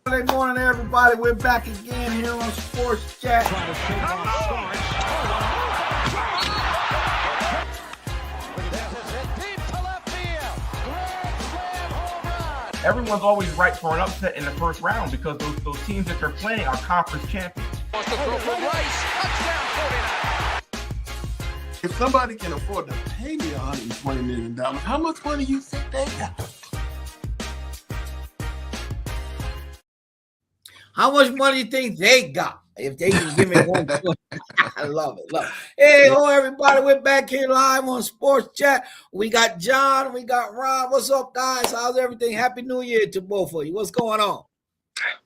Good morning, everybody. We're back again here on Sports Chat. Everyone's always right for an upset in the first round because those teams that they're playing are conference champions. If somebody can afford to pay me $120 million, how much money you think they got? How much money do you think they got if they can give me one? I love it. Hey, hello, everybody. We're back here live on Sports Chat. We got John. We got Ron. What's up, guys? How's everything? Happy New Year to both of you. What's going on?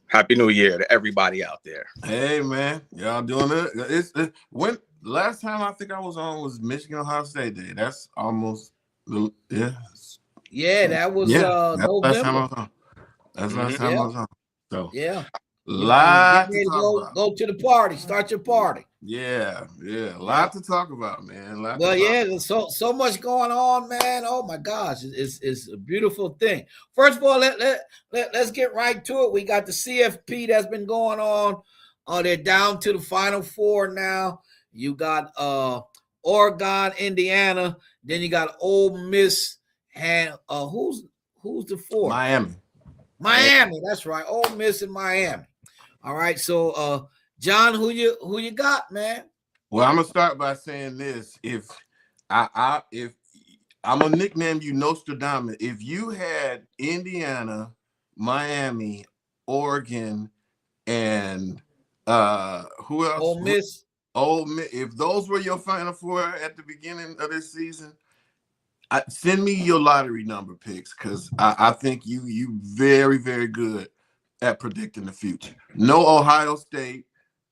Happy New Year to everybody out there. Hey, man. Y'all doing it? When last time I think I was on was Michigan Ohio State Day. That's almost Yeah, that was November. Last time I was on. That's last time I was on. So yeah. Lot to talk about. Go to the party. Start your party. Yeah. A lot to talk about, man. There's so much going on, man. Oh my gosh, it's a beautiful thing. First of all, let's get right to it. We got the CFP that's been going on. They're down to the Final Four now. You got Oregon, Indiana. Then you got Ole Miss, and who's the fourth? Miami. That's right. Ole Miss and Miami. All right. So, John, who you got, man? Well, I'm gonna start by saying this: if I'm gonna nickname you Nostradamus, if you had Indiana, Miami, Oregon, and who else? Ole Miss. If those were your Final Four at the beginning of this season, send me your lottery number picks because I think you very, very good at predicting the future. No Ohio State,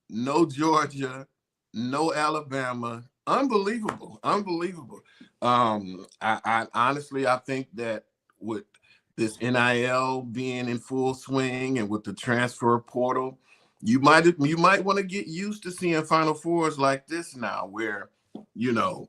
no Georgia, no Alabama. Unbelievable. I honestly, I think that with this NIL being in full swing and with the transfer portal, you might want to get used to seeing Final Fours like this now, where the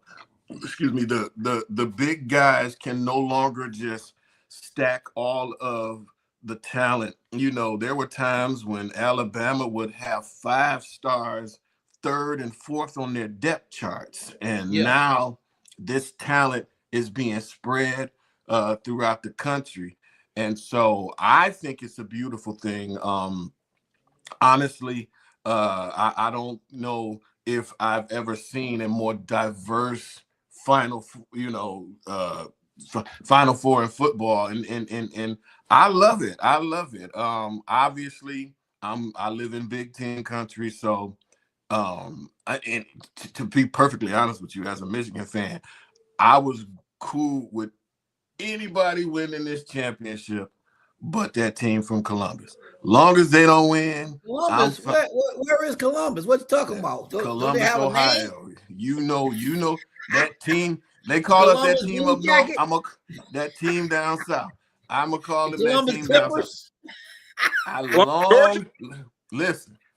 big guys can no longer just stack all of the talent. There were times when Alabama would have 5 stars, 3rd and 4th on their depth charts. And now this talent is being spread throughout the country. And so I think it's a beautiful thing. Honestly, I don't know if I've ever seen a more diverse Final Four in football, and I love it. Obviously, I live in Big Ten country, so to be perfectly honest with you, as a Michigan fan, I was cool with anybody winning this championship, but that team from Columbus. Long as they don't win. Columbus, where is Columbus? What you talking about? Columbus, Ohio. You know that team. They call us that team up north. That team down south. I'm gonna call it that team down south.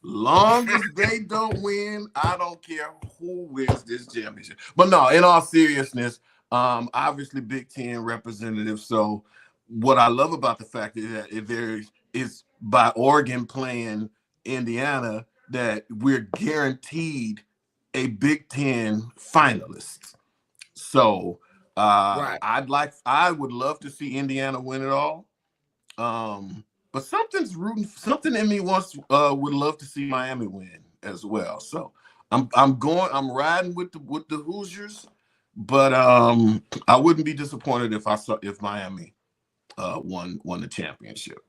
Long as they don't win, I don't care who wins this championship. But no, in all seriousness, obviously Big Ten representative. So what I love about the fact is that there is by Oregon playing Indiana that we're guaranteed a Big Ten finalist. So I would love to see Indiana win it all. But something in me would love to see Miami win as well. So I'm riding with the Hoosiers, but I wouldn't be disappointed if Miami won the championship.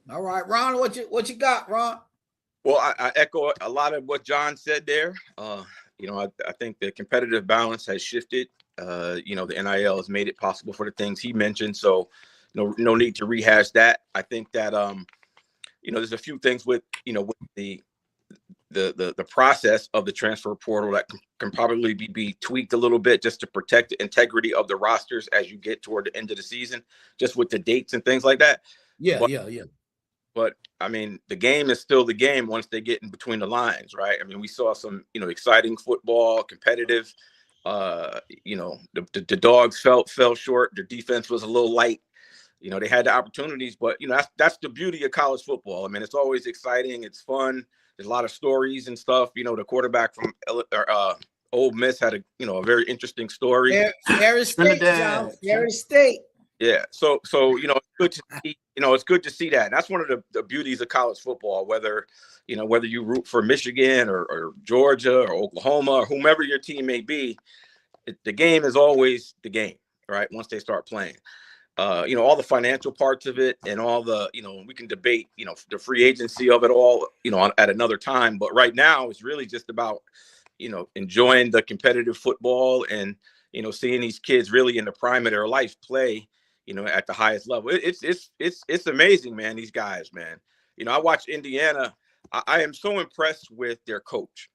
All right, Ron, what you got, Ron? Well, I echo a lot of what John said there. I think the competitive balance has shifted. The NIL has made it possible for the things he mentioned. So no need to rehash that. I think that there's a few things with with the process of the transfer portal that can probably be tweaked a little bit just to protect the integrity of the rosters as you get toward the end of the season, just with the dates and things like that. Yeah. But I mean, the game is still the game once they get in between the lines, right? I mean, we saw some, exciting football, competitive. The Dogs fell short. Their defense was a little light. they had the opportunities, but that's the beauty of college football. I mean, it's always exciting, it's fun. There's a lot of stories and stuff. The quarterback from Ole Miss had a very interesting story. Ferris State, John. Ferris State. Yeah. So it's good to see. It's good to see that. And that's one of the beauties of college football. Whether you root for Michigan or Georgia or Oklahoma or whomever your team may be, the game is always the game, right? Once they start playing. All the financial parts of it and all the, we can debate, the free agency of it all, at another time. But right now it's really just about, enjoying the competitive football and, seeing these kids really in the prime of their life play, at the highest level. It's amazing, man. These guys, man. I watch Indiana. I am so impressed with their coach.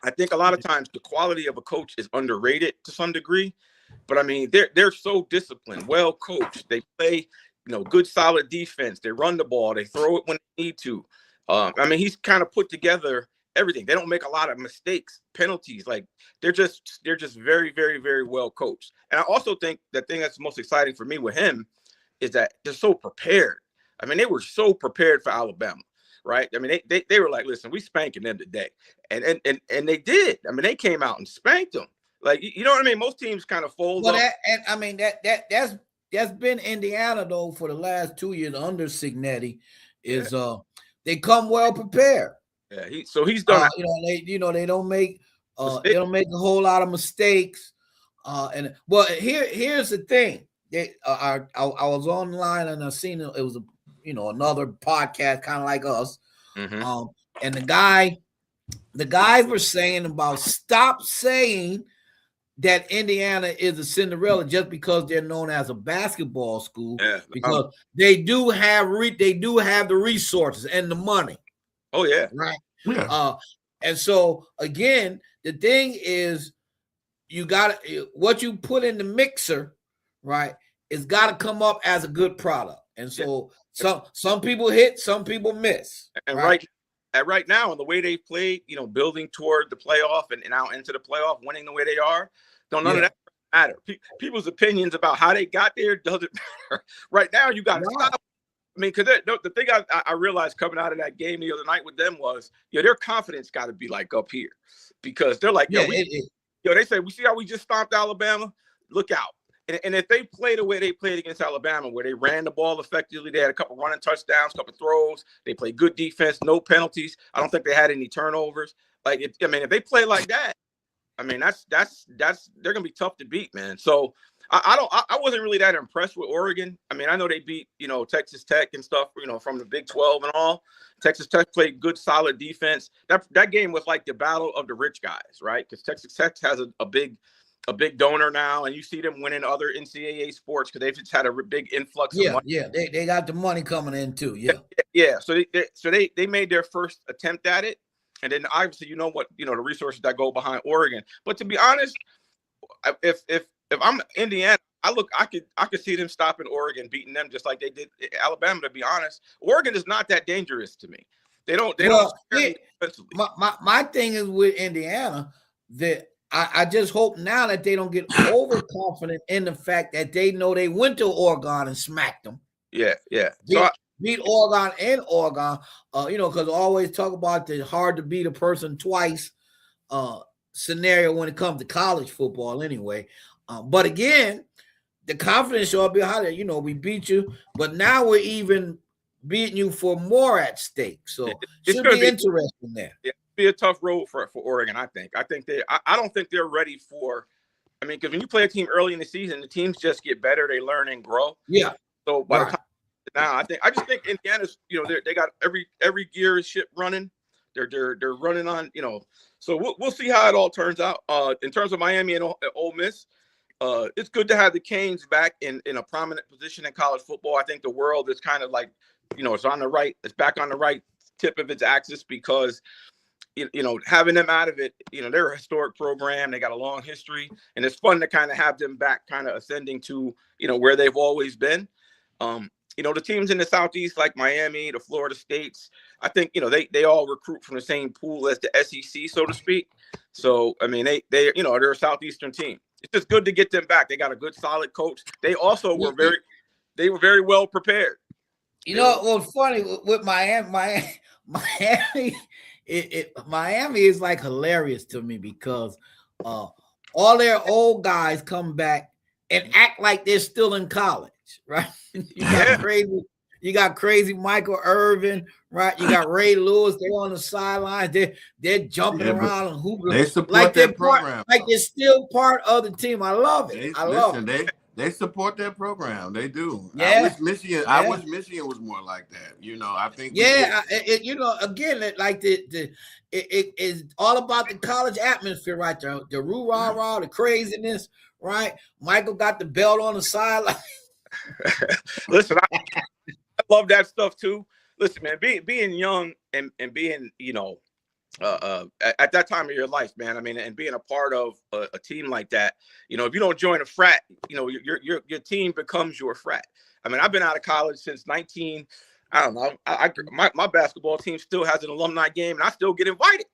I think a lot of times the quality of a coach is underrated to some degree. But I mean, they're so disciplined, well coached. They play, good solid defense. They run the ball. They throw it when they need to. I mean, he's kind of put together everything. They don't make a lot of mistakes, penalties. Like they're just very, very, very well coached. And I also think the thing that's most exciting for me with him is that they're so prepared. I mean, they were so prepared for Alabama, right? I mean, they were like, listen, we spanking them today, and they did. I mean, they came out and spanked them. Like, you know what I mean? Most teams kind of fold up. That's been Indiana though for the last 2 years under Signetti. They come well prepared. Yeah, he's done. They don't make a whole lot of mistakes. Here's the thing. I was online and I seen it was another podcast kind of like us. Mm-hmm. And the guys were saying about stop saying that Indiana is a Cinderella just because they're known as a basketball school, because they do have the resources and the money. Oh yeah, right. Yeah. And so again, the thing is, you got what you put in the mixer, right? It's got to come up as a good product. And so some people hit, some people miss. And right now, and the way they played, building toward the playoff and out into the playoff, winning the way they are, none of that matter. People's opinions about how they got there doesn't matter. Right now, you got to stop. I mean, because the thing I realized coming out of that game the other night with them was, their confidence got to be like up here, because they're like, they say, we see how we just stomped Alabama. Look out. And if they play the way they played against Alabama, where they ran the ball effectively, they had a couple running touchdowns, a couple throws, they played good defense, no penalties. I don't think they had any turnovers. Like, if they play like that, I mean, they're gonna be tough to beat, man. So I wasn't really that impressed with Oregon. I mean, I know they beat Texas Tech and stuff, from the Big 12 and all. Texas Tech played good, solid defense. That game was like the battle of the rich guys, right? Because Texas Tech has a big donor now, and you see them winning other NCAA sports because they've just had a big influx of money. Yeah, they got the money coming in too. Yeah. So they made their first attempt at it, and then obviously the resources that go behind Oregon. But to be honest, if I'm Indiana, I could see them stopping Oregon, beating them just like they did Alabama. To be honest, Oregon is not that dangerous to me. They don't. My thing is with Indiana that I just hope now that they don't get overconfident in the fact that they know they went to Oregon and smacked them. Yeah. Beat Oregon and Oregon, because I always talk about the hard to beat a person twice scenario when it comes to college football anyway. But again, the confidence should be higher. We beat you, but now we're even beating you for more at stake. So it should be interesting there. Yeah. Be a tough road for Oregon. I don't think they're ready for. I mean, because when you play a team early in the season, the teams just get better. They learn and grow. Yeah. So by the time now, I just think Indiana's. They got every gear ship running. They're running on. So we'll see how it all turns out. In terms of Miami and Ole Miss, it's good to have the Canes back in a prominent position in college football. I think the world is kind of like, it's on the right. It's back on the right tip of its axis because. Having them out of it, they're a historic program. They got a long history, and it's fun to kind of have them back, kind of ascending to, where they've always been. The teams in the Southeast, like Miami, the Florida States, I think, they all recruit from the same pool as the SEC, so to speak. So, I mean, they're a Southeastern team. It's just good to get them back. They got a good, solid coach. They also were they were very well prepared. You know what's funny with Miami, Miami is like hilarious to me because all their old guys come back and act like they're still in college, right? You got crazy Michael Irvin, right? You got Ray Lewis. They're on the sidelines. They're jumping around and hooping. They support like that program. Like they're still part of the team. I love it. I love it. They support that program. They do. Yeah. I wish Michigan was more like that. You know, I think. Yeah, again, it's all about the college atmosphere, right there. The rah-rah, the craziness, right? Michael got the belt on the sideline. Listen, I love that stuff too. Listen, man, being young and being, at that time of your life, man, I mean, and being a part of a team like that, if you don't join a frat, your team becomes your frat. I mean, I've been out of college since I don't know. My basketball team still has an alumni game, and I still get invited,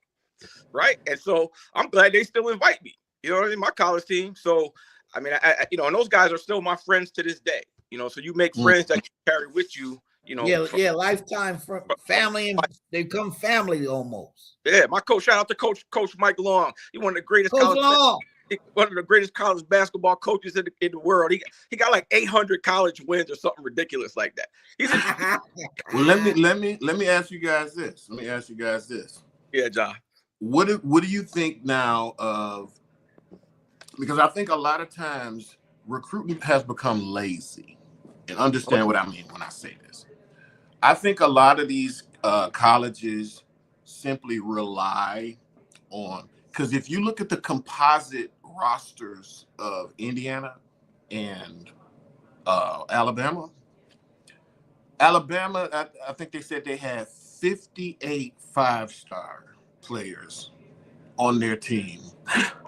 right? And so I'm glad they still invite me. You know what I mean? My college team. So I mean, and those guys are still my friends to this day. So you make friends that you carry with you. Lifetime family, and they become family almost. Yeah, my coach. Shout out to Coach Mike Long. He's one of the greatest college basketball coaches in the world. He got like 800 college wins or something ridiculous like that. Well, let me ask you guys this. Yeah, John. What do you think now of? Because I think a lot of times recruiting has become lazy, and understand what I mean when I say this. I think a lot of these colleges simply rely on, because if you look at the composite rosters of Indiana and Alabama, I think they said they had 58 five-star players on their team,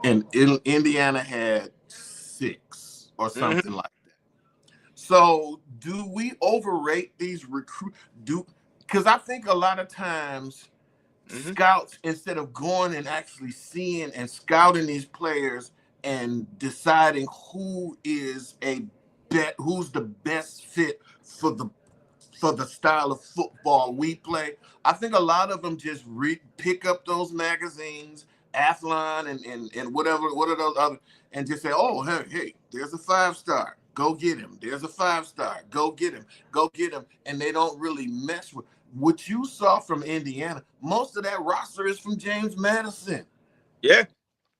and Indiana had 6 or something like that. So do we overrate these recruits? Because I think a lot of times scouts, instead of going and actually seeing and scouting these players and deciding who's the best fit for the style of football we play, I think a lot of them just pick up those magazines, Athlon and what are those other, and just say, oh, hey, there's a 5-star. Go get him. There's a 5-star. Go get him. And they don't really mess with what you saw from Indiana. Most of that roster is from James Madison. Yeah.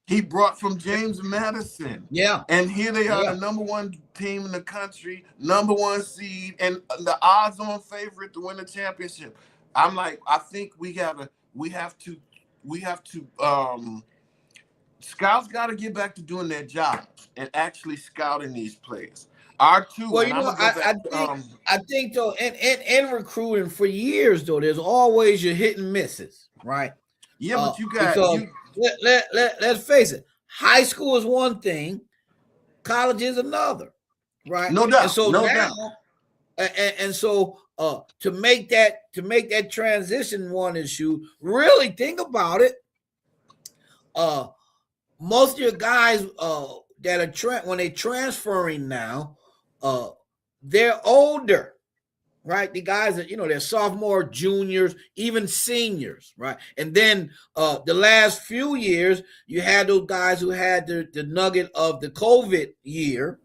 He brought from James Madison. Yeah. And here they are, the number 1 team in the country, number 1 seed, and the odds-on favorite to win the championship. I'm like, I think we have to scouts got to get back to doing their jobs and actually scouting these players. I think though, in recruiting for years though, there's always your hit and misses, right? Yeah, but you got let's face it. High school is one thing, college is another, right? No doubt. And so to make that transition one issue, really think about it. Most of your guys that are when they're transferring now, they're older, right? The guys that they're sophomore, juniors, even seniors, right? And then the last few years, you had those guys who had the nugget of the COVID year,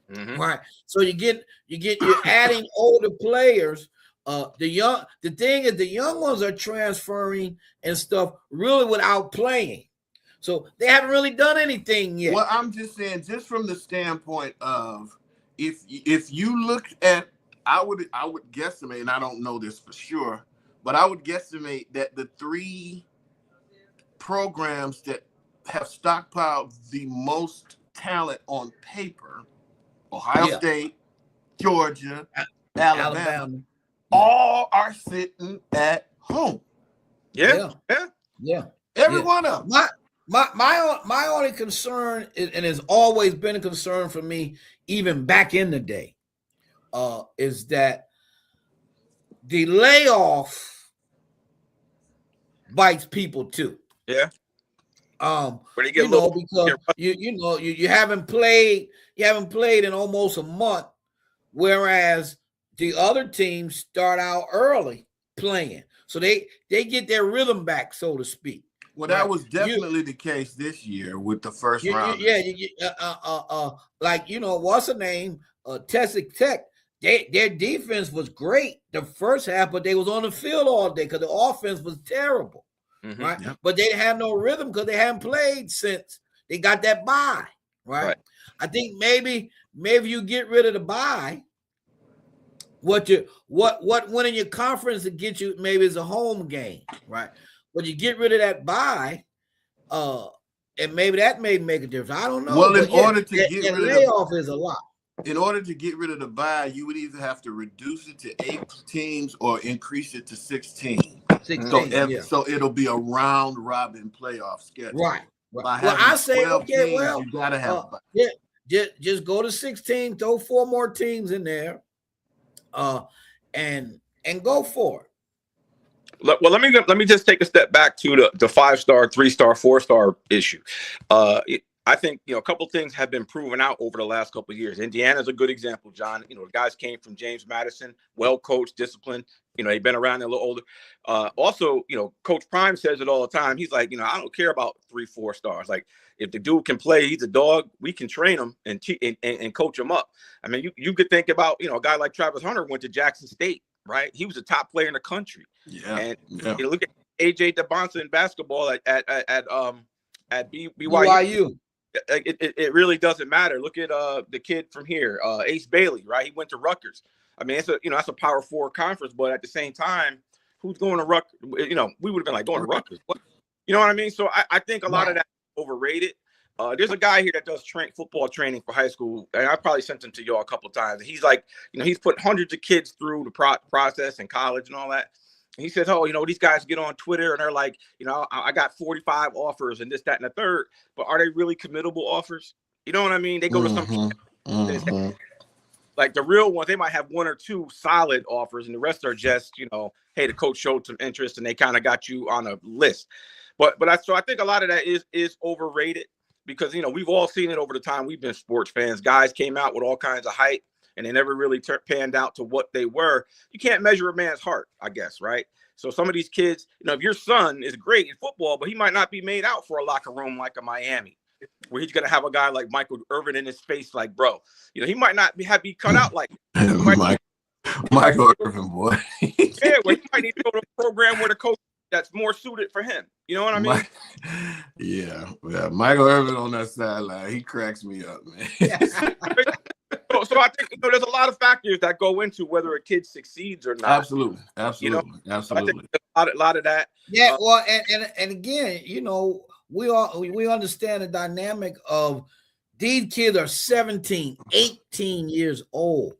right? So you're adding older players. The thing is, the young ones are transferring and stuff really without playing. So they haven't really done anything yet. Well, I'm just saying, just from the standpoint of if you look at, I would guesstimate, and I don't know this for sure, but I would guesstimate that the 3 programs that have stockpiled the most talent on paper, Ohio State, Georgia, Alabama, all are sitting at home. Yeah. Every one of them. My only concern, and has always been a concern for me, even back in the day, is that the layoff bites people too. Yeah. Because you haven't played in almost a month, whereas the other teams start out early playing, so they get their rhythm back, so to speak. Well, that was definitely the case this year with the first round. Like, what's the name? Texas Tech. Their defense was great the first half, but they was on the field all day because the offense was terrible, right? Yep. But they didn't have no rhythm because they haven't played since they got that bye, right? I think maybe you get rid of the bye. What winning your conference to get you maybe is a home game, right? But you get rid of that bye, and maybe that may make a difference. I don't know. Well, in order to get rid of layoff is a lot. In order to get rid of the bye, you would either have to reduce it to 8 teams or increase it to 16. 16, so it'll be a round robin playoff schedule. Right. Well, I say, okay, teams, you gotta have just go to 16, throw 4 more teams in there, and go for it. Well, let me just take a step back to the 5-star, 3-star, 4-star issue. I think, a couple of things have been proven out over the last couple of years. Indiana's a good example, John. The guys came from James Madison, well coached, disciplined. They've been around, they're a little older. Also, Coach Prime says it all the time. He's like, I don't care about 3-4 stars. Like, if the dude can play, he's a dog. We can train him and coach him up. I mean, you could think about, a guy like Travis Hunter went to Jackson State, right? He was a top player in the country. Yeah. And look at AJ DeBonsa in basketball at BYU. It really doesn't matter. Look at the kid from here, Ace Bailey, right? He went to Rutgers. I mean, it's that's a Power 4 conference, but at the same time, who's going to Rutgers? We would have been like going to Rutgers. You know what I mean? So I think a lot of that is overrated. There's a guy here that does football training for high school, and I probably sent him to y'all a couple of times. He's like, he's put hundreds of kids through the process in college and all that. He says, these guys get on Twitter and they're like, I got 45 offers and this, that, and the third. But are they really committable offers? You know what I mean? They go to some like the real ones, they might have 1 or 2 solid offers and the rest are just, hey, the coach showed some interest and they kind of got you on a list. But I think a lot of that is overrated because, we've all seen it over the time. We've been sports fans. Guys came out with all kinds of hype and they never really panned out to what they were. You can't measure a man's heart, I guess, right? So some of these kids, if your son is great in football, but he might not be made out for a locker room like a Miami, where he's going to have a guy like Michael Irvin in his face like, bro, he might not be cut out like Michael Irvin, boy. Yeah, well, he might need to go to a program where the coach that's more suited for him. You know what I mean? Yeah. Michael Irvin on that sideline, he cracks me up, man. So I think there's a lot of factors that go into whether a kid succeeds or not. Absolutely. So I think a lot of that. Yeah. Well, and again, we understand the dynamic of these kids are 17, 18 years old,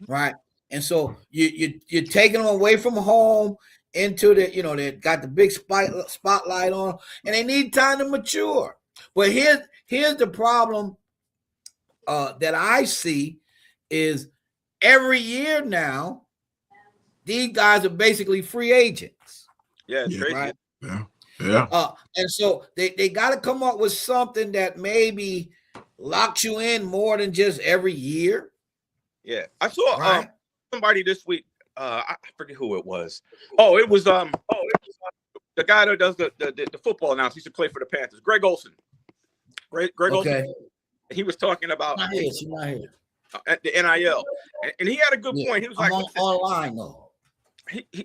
right? And so you're taking them away from home into they got the big spotlight on them, and they need time to mature. But here's the problem that I see is every year now, these guys are basically free agents. Yeah, it's crazy. Right? Yeah. And so they got to come up with something that maybe locks you in more than just every year. Yeah, I saw somebody this week. I forget who it was. It was the guy that does the football announcer. He used to play for the Panthers. Greg Olsen. Greg Olsen. He was talking about at the NIL, and he had a good point. He was like, online though.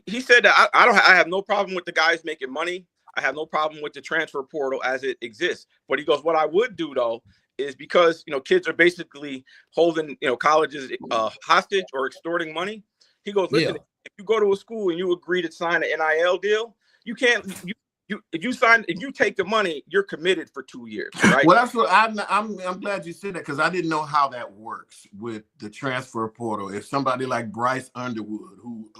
He said that I have no problem with the guys making money. I have no problem with the transfer portal as it exists. But he goes, what I would do though is because kids are basically holding colleges hostage or extorting money. He goes, listen, if you go to a school and you agree to sign an NIL deal, you can't. If you take the money, you're committed for 2 years, right? Well, that's what I'm glad you said that because I didn't know how that works with the transfer portal. If somebody like Bryce Underwood, who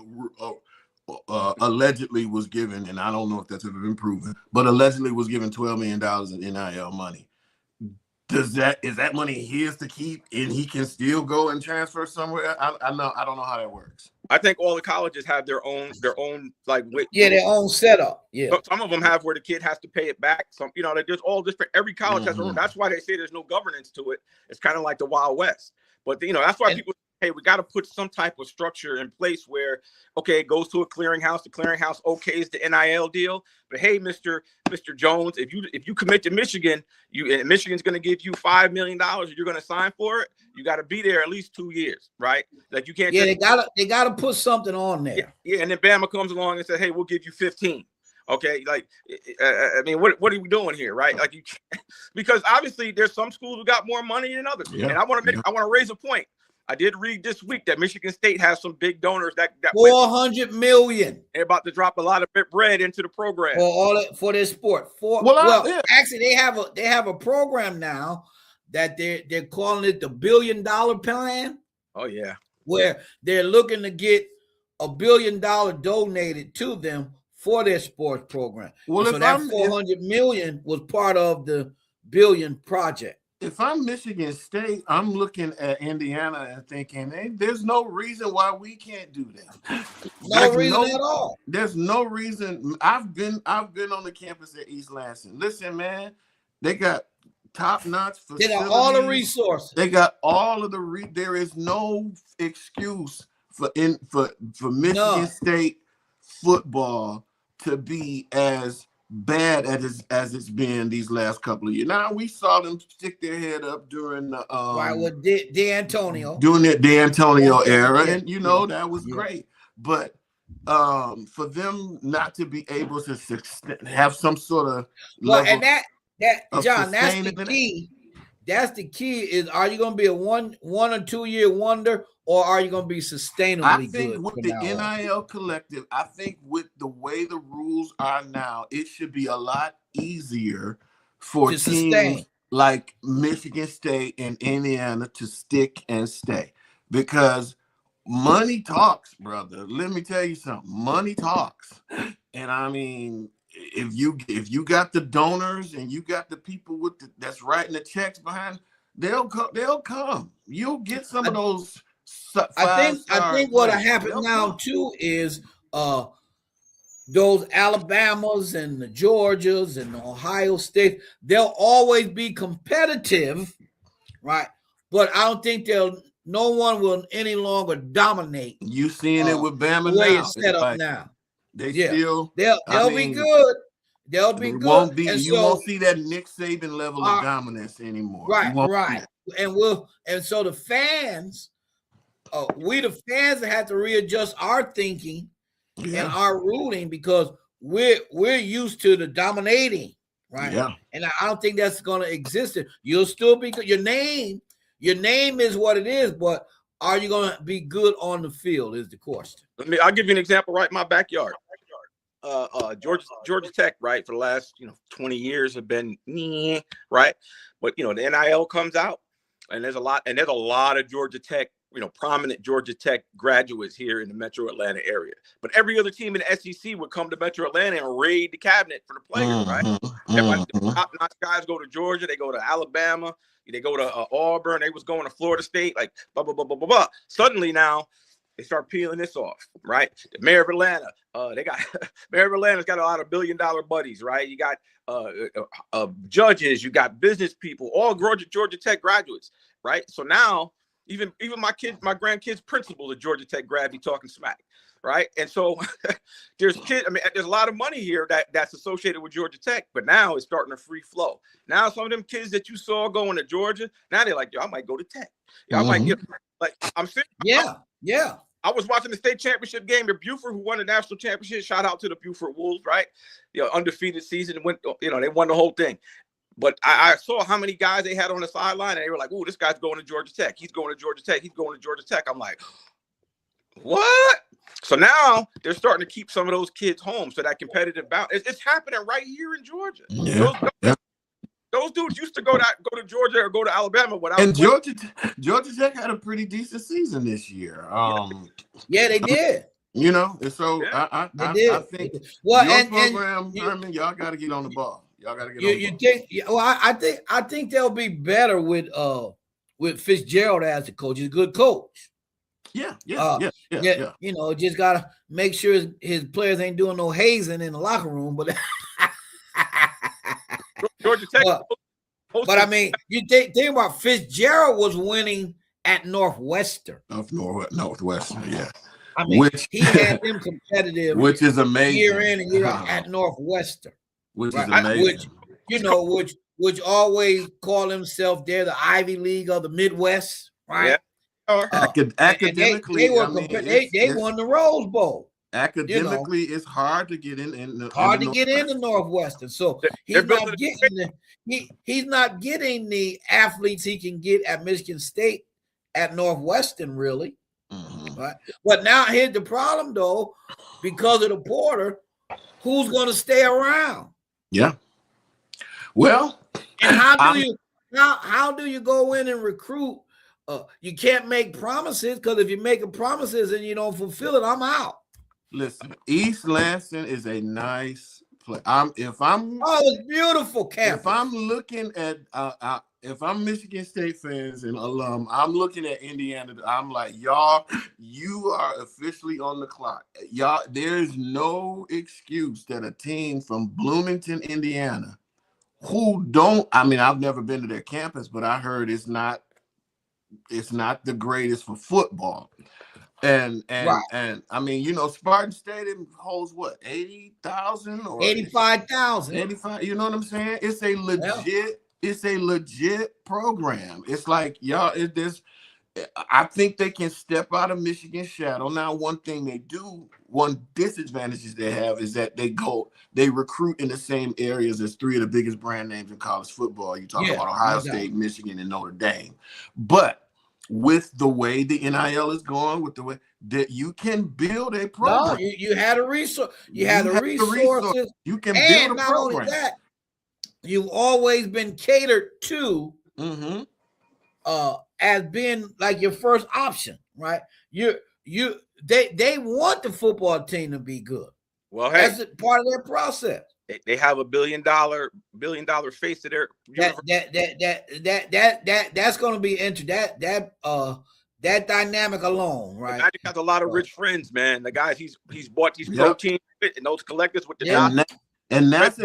allegedly was given, and I don't know if that's ever been proven, but allegedly was given $12 million in NIL money. Is that money his to keep, and he can still go and transfer somewhere? I don't know how that works. I think all the colleges have their own like their own setup. Yeah, some of them have where the kid has to pay it back. Some there's all different. Every college has their own. That's why they say there's no governance to it. It's kind of like the Wild West. But that's why people hey, we got to put some type of structure in place where, okay, it goes to a clearinghouse. The clearinghouse okays the NIL deal. But hey, Mr. Jones, if you commit to Michigan, and Michigan's going to give you $5 million, and you're going to sign for it, you got to be there at least 2 years, right? Like you can't. Yeah, they gotta put something on there. Yeah, and then Bama comes along and says, hey, we'll give you 15. Okay, like I mean, what are we doing here, right? Like because obviously there's some schools who got more money than others, and I want to raise a point. I did read this week that Michigan State has some big donors that $400 million. They're about to drop a lot of bread into the program for their sport. Actually, they have a program now that they're calling it the $1 billion plan. Oh yeah, where they're looking to get $1 billion donated to them for their sports program. Well, so that $400 million was part of the billion project. If I'm Michigan State, I'm looking at Indiana and thinking, hey, there's no reason why we can't do that. No reason at all. There's no reason. I've been on the campus at East Lansing. Listen, man, they got top-notch facilities. They got all the resources. They got all of the there is no excuse for Michigan State football to be as bad as it's been these last couple of years. Now we saw them stick their head up during the with D'Antonio during the D'Antonio era, and that was great. But for them not to be able to have some sort of level, and that John, that's the key. That's the key. Is are you going to be a one or 2 year wonder, or are you going to be sustainably good? I think with the NIL collective, I think with the way the rules are now, it should be a lot easier for teams like Michigan State and Indiana to stick and stay, because money talks, brother. Let me tell you something. Money talks, and I mean, if you got the donors and you got the people that's writing the checks behind, they'll come. You'll get some of those. I think what happened now too is those Alabamas and the Georgias and the Ohio State, they'll always be competitive, right? But I don't think no one will any longer dominate. You seeing it with Bama the way now? It's set up now. They'll be good. They'll be good. You won't see that Nick Saban level of dominance anymore. Right. And so the fans, we the fans have to readjust our thinking and our rooting, because we're used to the dominating, right? Yeah. And I don't think that's going to exist. You'll still be good. Your name is what it is, but are you going to be good on the field is the question. I'll give you an example right in my backyard. Georgia Tech, right, for the last 20 years have been right, but the NIL comes out, and there's a lot of Georgia Tech, prominent Georgia Tech graduates here in the Metro Atlanta area. But every other team in the SEC would come to Metro Atlanta and raid the cabinet for the players, right? The top-notch guys go to Georgia, they go to Alabama, they go to Auburn, they was going to Florida State, like blah blah blah blah blah blah. Suddenly now, they start peeling this off, right? The mayor of Atlanta, Mayor of Atlanta's got a lot of $1 billion buddies, right? You got judges, you got business people, all Georgia Tech graduates, right? So now even my grandkids' principal of Georgia Tech grad be talking smack, right? And so there's a lot of money here that's associated with Georgia Tech, but now it's starting to free flow. Now some of them kids that you saw going to Georgia, now they're like, yo, I might go to Tech. I might get I'm serious. Yeah. I was watching the state championship game at Buford, who won the national championship. Shout out to the Buford Wolves, right? Undefeated season, they won the whole thing. But I saw how many guys they had on the sideline, and they were like, "Oh, this guy's going to Georgia Tech. He's going to Georgia Tech. He's going to Georgia Tech." I'm like, "What?" So now they're starting to keep some of those kids home, so that competitive balance. It's happening right here in Georgia. Yeah. Those dudes used to go to Georgia or go to Alabama. Georgia Tech had a pretty decent season this year. Yeah, they did. And so I think your program, Herman, y'all got to get on the ball. Y'all got to get on the ball. Think? Well, I think they'll be better with Fitzgerald as the coach. He's a good coach. Yeah. Just gotta make sure his players ain't doing no hazing in the locker room, but. Georgia Tech, but I mean, you think about Fitzgerald was winning at Northwestern. Northwestern, yeah. I mean, he had them competitive, which is amazing, year in and year out at Northwestern, which is amazing. Which always call himself they're the Ivy League of the Midwest, right? Yeah. Academically, they won the Rose Bowl. Academically, it's hard to get in. Hard to get into Northwestern, so he's not getting the athletes he can get at Michigan State at Northwestern, really. Mm-hmm. Right, but now here's the problem, though, because of the porter, who's going to stay around? Yeah. Well, and how do you go in and recruit? You can't make promises, because if you're making promises and you don't fulfill it, I'm out. Listen, East Lansing is a nice place. It's beautiful campus. If I'm looking at if I'm Michigan State fans and alum, I'm looking at Indiana. I'm like, y'all, you are officially on the clock. Y'all, there's no excuse that a team from Bloomington, Indiana, who don't, I mean, I've never been to their campus, but I heard it's not the greatest for football. And I mean, you know, Spartan Stadium holds what, 80,000 or 85,000. 85, you know what I'm saying? It's a legit program. It's like, y'all, I think they can step out of Michigan's shadow. Now, one disadvantage they have is that they recruit in the same areas as three of the biggest brand names in college football. You talk about Ohio State, Michigan, and Notre Dame. But with the way the NIL is going, with the way that you can build a program. No, you had a resource. You had the resources. You can build a not program. only that, you've always been catered to as being like your first option, right? They want the football team to be good. Well, hey, that's part of their process. They have a $1 billion face to their that's going to be that dynamic alone, right? Magic has a lot of rich friends, man. The guys he's bought these protein and those collectors with the and that's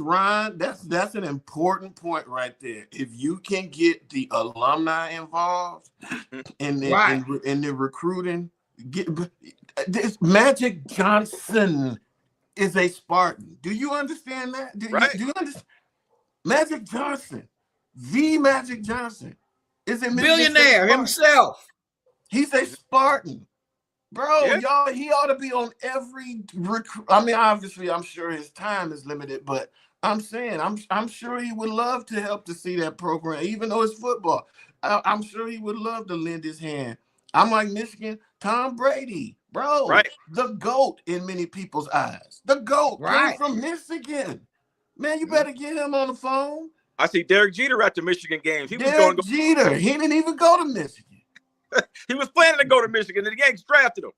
Ron. That's an important point right there. If you can get the alumni involved in the recruiting, this Magic Johnson is a Spartan. Do you understand that? Do you understand? Magic Johnson, the Magic Johnson, is a billionaire himself. He's a Spartan. Bro, y'all, he ought to be on every recruit. I mean, obviously, I'm sure his time is limited, but I'm saying, I'm sure he would love to help to see that program, even though it's football. I'm sure he would love to lend his hand. I'm like Michigan, Tom Brady, bro, the GOAT in many people's eyes. The GOAT came from Michigan. Man, you better get him on the phone. I see Derek Jeter at the Michigan games. He didn't even go to Michigan. He was planning to go to Michigan, and the Yankees drafted him.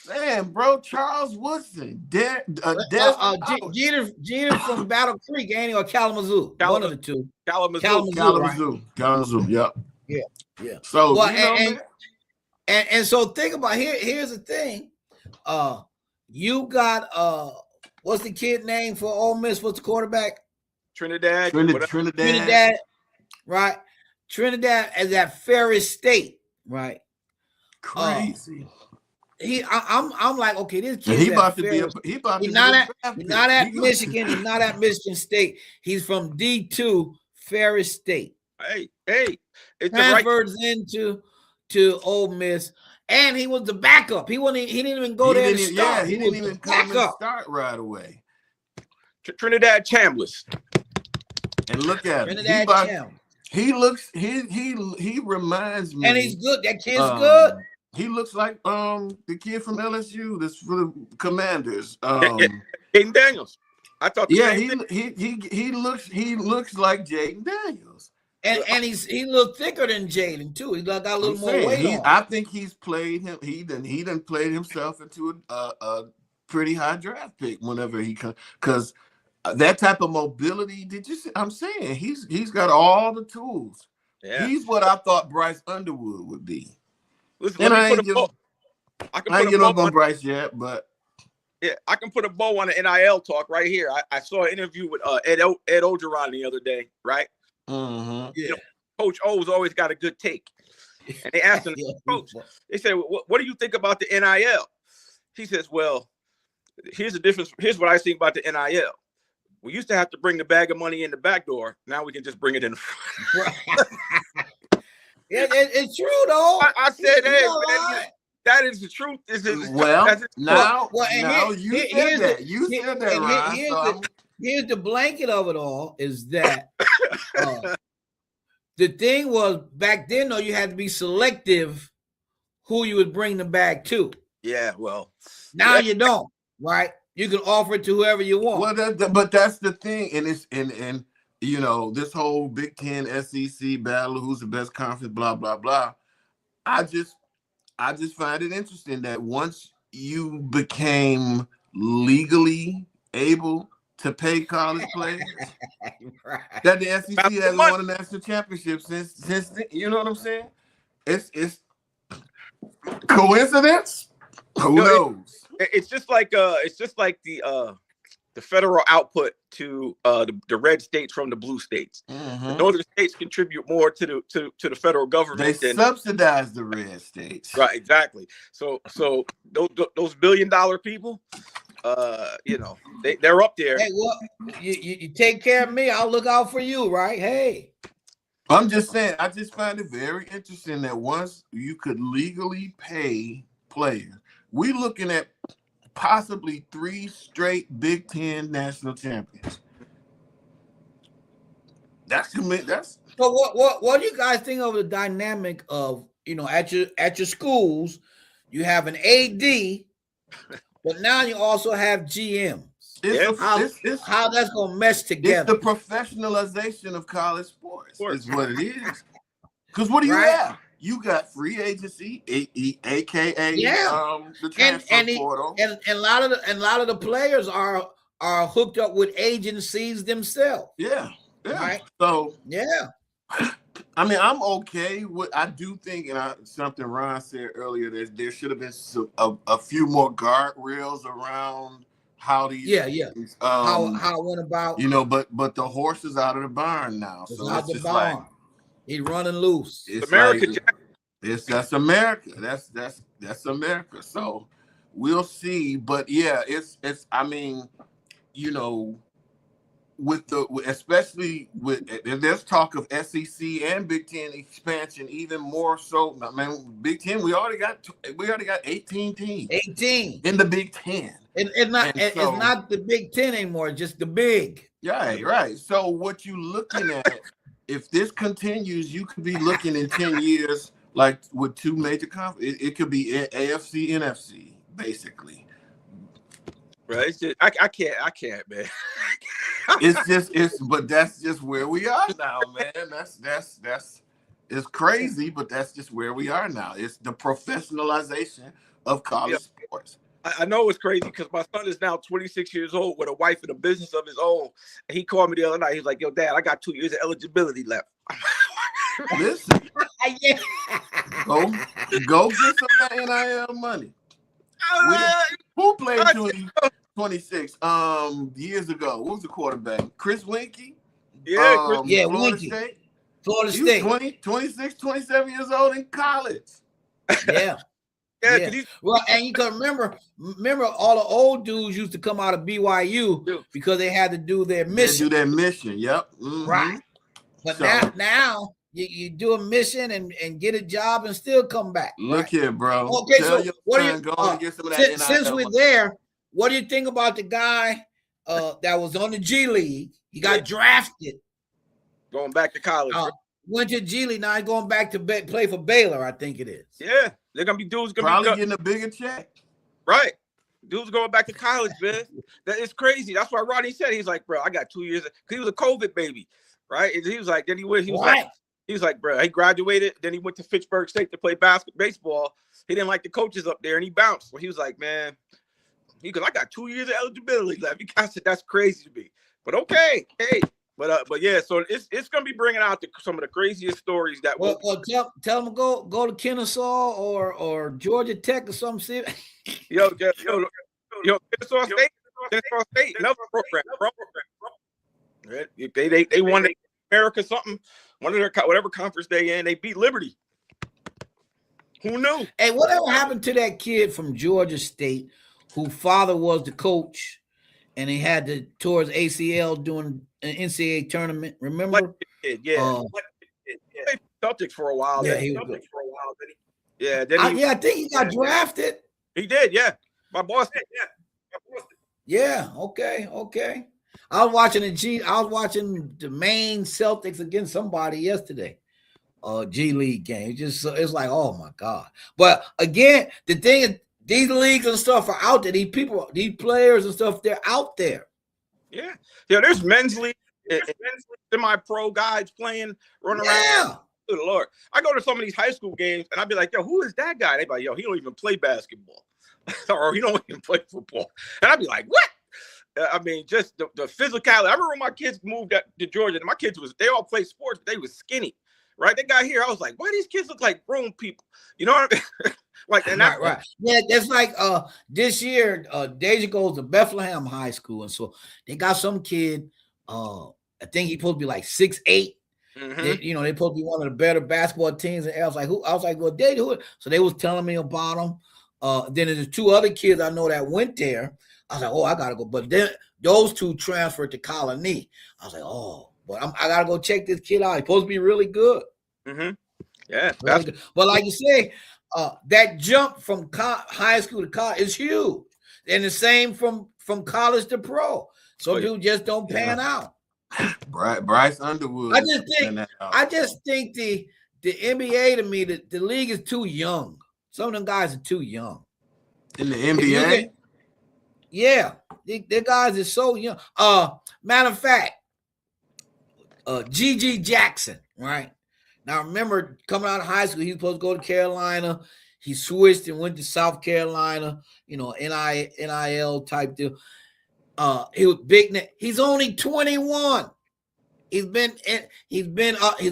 Man, bro, Charles Woodson, Jeter from Battle Creek, ain't he, or Kalamazoo? One of the two. Kalamazoo. Yep. Yeah. So, and so think about here's the thing. You got what's the kid name for Ole Miss? What's the quarterback? Trinidad, right? Trinidad is at Ferris State, right? Crazy. I'm like, okay, this kid. He's not at Michigan. He's not at Michigan State. He's from D2 Ferris State. Hey, it transfers into Ole Miss, and he was the backup. He didn't even go there to start. He didn't even come and start right away. Trinidad Chambliss. And look at him. He reminds me, and he's good. That kid's good. He looks like the kid from LSU. That's for the Commanders. Jaden Daniels. I thought. He looks like Jaden Daniels. And he's a little thicker than Jaden too. He's got a little more weight on. I think he's played him. He done played himself into a pretty high draft pick whenever he comes, because that type of mobility. Did you see? I'm saying he's got all the tools. Yeah. He's what I thought Bryce Underwood would be. Listen, and I ain't get up on Bryce yet, but yeah, I can put a bow on the NIL talk right here. I saw an interview with Ed Ogeron the other day, right? Mm-hmm. Yeah. Coach O's always got a good take. And they asked him, Coach, they said, what do you think about the NIL? He says, well, here's the difference. Here's what I think about the NIL. We used to have to bring the bag of money in the back door. Now we can just bring it in the front. It's true, though. I said, hey, man, that is the truth. Now you said that. You said that, Ron. Here's the blanket of it all is that the thing was back then, though, you had to be selective who you would bring the bag to. Yeah, well. Now you don't, right? You can offer it to whoever you want. Well, but that's the thing. And it's and you know, this whole Big Ten SEC battle, who's the best conference, blah, blah, blah. I just find it interesting that once you became legally able to pay college players, right, that the SEC hasn't won a national championship since then. You know what I'm saying? It's coincidence? Who knows? It's just like the federal output to the red states from the blue states. Mm-hmm. The northern states contribute more to the federal government. They subsidize the red states. Right, exactly. So those $1 billion people, you know, they're up there. Hey, well, you take care of me, I'll look out for you, right? Hey. I'm just saying, I just find it very interesting that once you could legally pay players, we're looking at possibly 3 straight Big Ten national champions. That's. So what do you guys think of the dynamic of, you know, at your schools, you have an AD, but now you also have GMs. How that's gonna mesh together? It's the professionalization of college sports. Is what it is. Because what do you have? You got free agency, aka the transfer portal, and a lot of the players are hooked up with agencies themselves. Yeah. Right. So yeah, I mean, I'm okay with. I do think, and something Ron said earlier, that there should have been a few more guardrails around how these things, how it went about. You know, but the horse is out of the barn now. So out the barn. He's running loose. It's America. That's America. That's America. So we'll see. But yeah, it's. I mean, you know, especially with there's talk of SEC and Big Ten expansion, even more so. I mean, Big Ten, we already got 18 teams. 18 in the Big Ten. It's not the Big Ten anymore. Just the big. Yeah, right. So what you looking at? If this continues, you could be looking in 10 years, like with 2 major conferences. It could be AFC, NFC, basically. Right. It's just, I can't, man. But that's just where we are now, man. That's it's crazy, but that's just where we are now. It's the professionalization of college sports. I know it's crazy because my son is now 26 years old with a wife and a business of his own. And he called me the other night. He's like, yo, Dad, I got 2 years of eligibility left. Listen. Go get some of that NIL money. Who played 26 years ago? What was the quarterback? Chris Winkie? Yeah, Florida Winkie. State. Florida He State. was 26, 27 years old in college. Yeah. Yeah. Well, and you can remember all the old dudes used to come out of BYU because they had to do their mission. Yep. Mm-hmm. Right. But now you do a mission and get a job and still come back. Look here, bro. Okay, so what do you since we're there, what do you think about the guy that was on the G League? He got drafted. Going back to college. Went to G League. Now he's going back to play for Baylor, I think it is. Yeah. They're gonna be dudes probably getting a bigger check. Right. Dudes going back to college, man. That is crazy. That's why Rodney said he's like, bro, I got 2 years because he was a COVID baby, right? And he was like, then he was like, bro, he graduated, then he went to Fitchburg State to play baseball. He didn't like the coaches up there and he bounced. So he was like, man, I got 2 years of eligibility left. I said, that's crazy to me. But okay, hey. But yeah, so it's gonna be bringing out some of the craziest stories that. Well, tell them go to Kennesaw or Georgia Tech or something. Yo, Kennesaw State, another program, bro. They won America something. one of their whatever conference they in, they beat Liberty. Who knew? Hey, whatever happened to that kid from Georgia State whose father was the coach and he had to towards ACL doing an NCAA tournament? Remember? Yeah. Celtics for a while. Yeah, then. he was good. Yeah, then I think he got drafted. He did, yeah. By Boston. Yeah, okay. I was watching the Maine Celtics against somebody yesterday. G League game. It's like, oh my God. But again, the thing is, these leagues and stuff are out there. These people, these players and stuff, they're out there. Yeah. There's men's league, semi-pro guys playing, running around. Good Lord. I go to some of these high school games and I'd be like, yo, who is that guy? They'd be like, yo, he don't even play basketball. Or he don't even play football. And I'd be like, what? I mean, just the physicality. I remember when my kids moved to Georgia, and my kids they all played sports, but they was skinny. Right? They got here. I was like, why these kids look like grown people? You know what I mean? Like, and right. Yeah, that's like this year, Deja goes to Bethlehem High School, and so they got some kid. I think he's supposed to be like 6'8". Mm-hmm. They're supposed to be one of the better basketball teams. And I was like, who? I was like, well, Deja, who? So they was telling me about them. Then there's 2 other kids I know that went there. I was like, oh, I gotta go. But then those 2 transferred to Colony. I was like, oh, but I gotta go check this kid out. He's supposed to be really good. Mm-hmm. Yeah, really good. But like you say, that jump from high school to college is huge, and the same from college to pro. So dude just don't pan out. Bryce Underwood. I just think the NBA, to me, the league is too young. Some of them guys are too young. In the NBA? Yeah. The guys are so young. Matter of fact, G.G. Jackson, right? Now, remember, coming out of high school, he was supposed to go to Carolina. He switched and went to South Carolina, NIL type deal. He was big. He's only 21. He's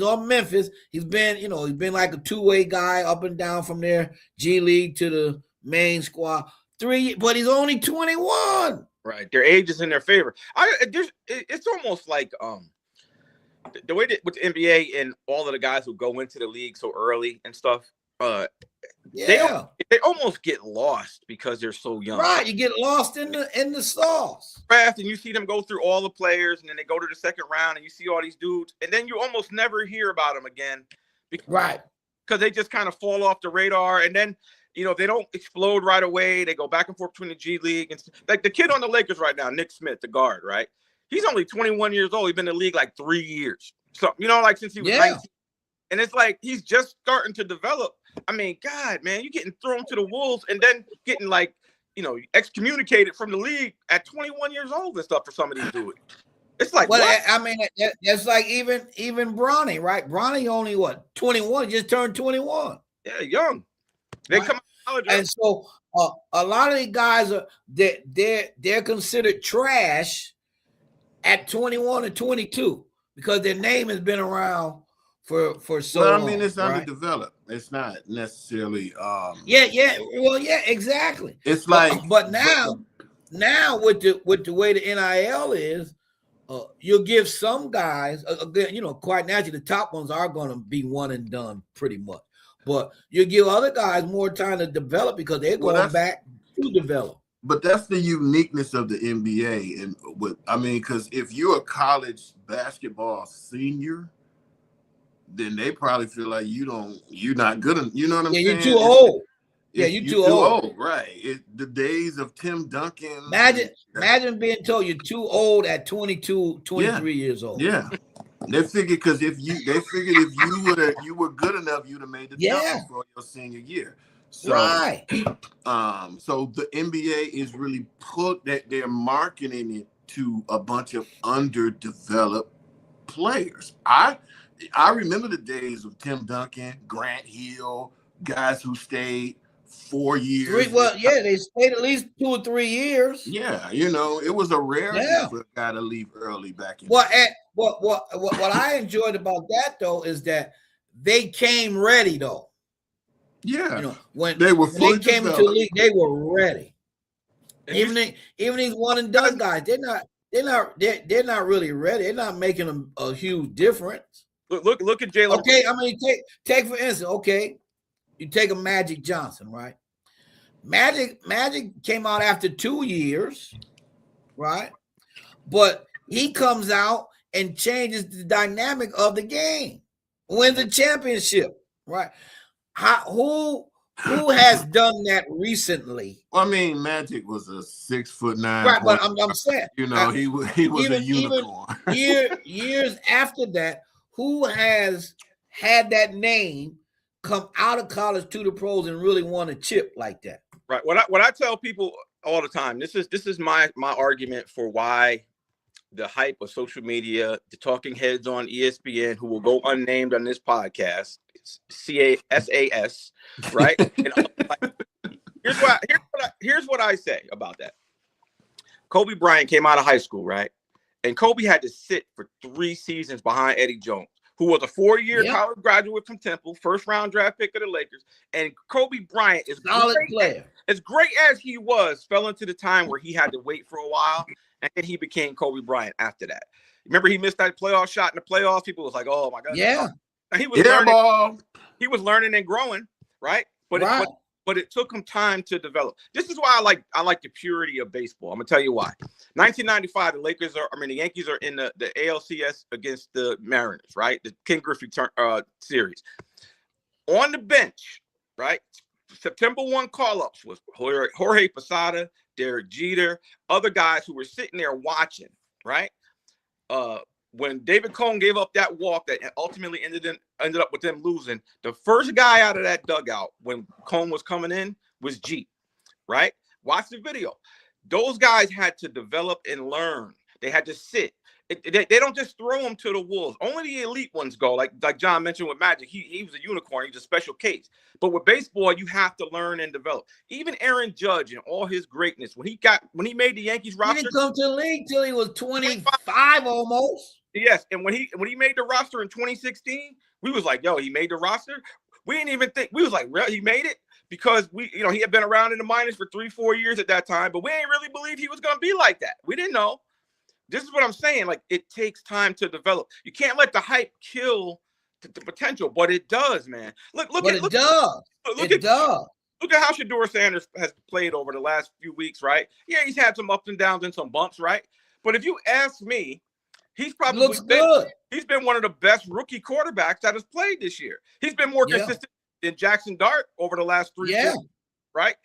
on Memphis. He's been like a 2-way guy up and down from their G League to the main squad. 3, but he's only 21. Right. Their age is in their favor. It's almost like the way that with the NBA and all of the guys who go into the league so early and stuff, they almost get lost because they're so young. Right, you get lost in the sauce. Draft, and you see them go through all the players, and then they go to the second round, and you see all these dudes, and then you almost never hear about them again. Because they just kind of fall off the radar, and then they don't explode right away. They go back and forth between the G League and like the kid on the Lakers right now, Nick Smith, the guard, right? He's only 21 years old. He's been in the league like 3 years. So, like since he was 19. And it's like he's just starting to develop. I mean, God, man, you're getting thrown to the wolves and then getting excommunicated from the league at 21 years old and stuff for some of these dudes. It's like, what? I mean, that's like even Bronny, right? Bronny only 21, just turned 21. Yeah, young. They come out of college. And so a lot of these guys they're considered trash at 21 or 22 because their name has been around for so long. I mean, it's underdeveloped. It's not necessarily exactly. It's like but now with the way the NIL is, you'll give some guys quite naturally the top ones are going to be one and done pretty much. But you give other guys more time to develop because they're going back to develop. But that's the uniqueness of the NBA. And because if you're a college basketball senior, then they probably feel like you're not good enough. You know what I'm saying? You're too old. You're too old. Right. The days of Tim Duncan. Imagine being told you're too old at 22, 23 years old. Yeah. They figured because if you were good enough, you'd have made the jump for your senior year. So, so the NBA is really they're marketing it to a bunch of underdeveloped players. I remember the days of Tim Duncan, Grant Hill, guys who stayed 4 years. They stayed at least 2 or 3 years. Yeah, it was a rarity for a guy to leave early back in. What I enjoyed about that though is that they came ready though. Yeah, when they came into the league, they were ready. Even these one and done guys, they're not really ready. They're not making a huge difference. Look at Jalen. Okay, I mean, take for instance. Okay, you take a Magic Johnson, right? Magic came out after 2 years, right? But he comes out and changes the dynamic of the game, wins a championship, right? Who has done that recently? I mean, Magic was a 6'9", right? But I'm saying, he was a unicorn. years after that, who has had that name come out of college to the pros and really won a chip like that? Right. What I tell people all the time, this is my argument for why the hype of social media, the talking heads on ESPN who will go unnamed on this podcast, CASAS, right? And here's what I say about that. Kobe Bryant came out of high school, right? And Kobe had to sit for 3 seasons behind Eddie Jones, who was a 4-year college graduate from Temple, first-round draft pick of the Lakers. And Kobe Bryant is solid player. As great as he was, fell into the time where he had to wait for a while, and then he became Kobe Bryant after that. Remember, he missed that playoff shot in the playoffs. People was like, "Oh my God!" Yeah, and he was learning. He was learning and growing, right? But it took him time to develop. This is why I like the purity of baseball. I'm gonna tell you why. 1995, the Yankees are in the ALCS against the Mariners, right? The Ken Griffey series. On the bench, right? September 1 call-ups was Jorge Posada, Derek Jeter, other guys who were sitting there watching, right? When David Cone gave up that walk that ultimately ended up with them losing, the first guy out of that dugout when Cone was coming in was Jeet, right? Watch the video. Those guys had to develop and learn. They had to sit. They don't just throw them to the wolves. Only the elite ones go. Like John mentioned with Magic, he was a unicorn. He's a special case. But with baseball, you have to learn and develop. Even Aaron Judge and all his greatness, when he made the Yankees roster, he didn't come to the league till he was 25 almost. Yes, and when he made the roster in 2016, we was like, "Yo, he made the roster." We didn't even think, we was like, "Really, he made it?" Because he had been around in the minors for 3-4 years at that time, but we didn't really believe he was going to be like that. We didn't know. This is what I'm saying. Like, it takes time to develop. You can't let the hype kill the potential, but it does, man. Look at how Shedeur Sanders has played over the last few weeks, right? Yeah, he's had some ups and downs and some bumps, right? But if you ask me, he's probably he's been one of the best rookie quarterbacks that has played this year. He's been more consistent than Jackson Dart over the last 3 years, right?